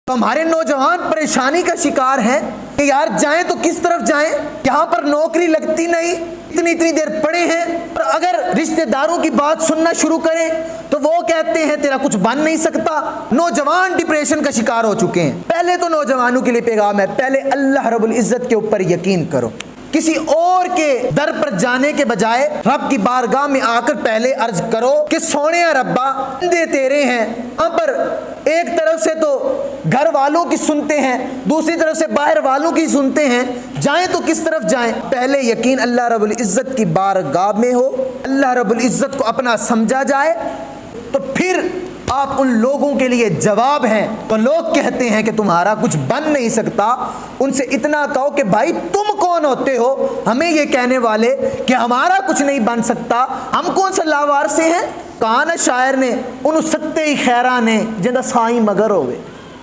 तो हमारे नौजवान परेशानी का शिकार हैं कि यार जाएं तो किस तरफ जाएं, यहाँ पर नौकरी लगती नहीं, इतनी इतनी देर पड़े हैं, और अगर रिश्तेदारों की बात सुनना शुरू करें तो वो कहते हैं तेरा कुछ बन नहीं सकता। नौजवान डिप्रेशन का शिकार हो चुके हैं। पहले तो नौजवानों के लिए पैगाम है, पहले अल्लाह रब्बुल इज्जत के ऊपर यकीन करो। किसी और के दर पर जाने के बजाय रब की बारगाह में आकर पहले अर्ज करो कि सोने रब्बा बंदे तेरे हैं। यहाँ पर एक तरफ से तो घर वालों की सुनते हैं, दूसरी तरफ से बाहर वालों की सुनते हैं, जाएं तो किस तरफ जाएं। पहले यकीन अल्लाह रब्बुल इज्जत की बारगाह में हो, अल्लाह रब्बुल इज्जत को अपना समझा जाए, तो फिर आप उन लोगों के लिए जवाब हैं। तो लोग कहते हैं कि तुम्हारा कुछ बन नहीं सकता, उनसे इतना कहो कि भाई तुम कौन होते हो हमें ये कहने वाले कि हमारा कुछ नहीं बन सकता, हम कौन सा लावार से हैं। कहा ना शायर ने, उन सकते ही खैरा ने जिंदा साई मगर होवे।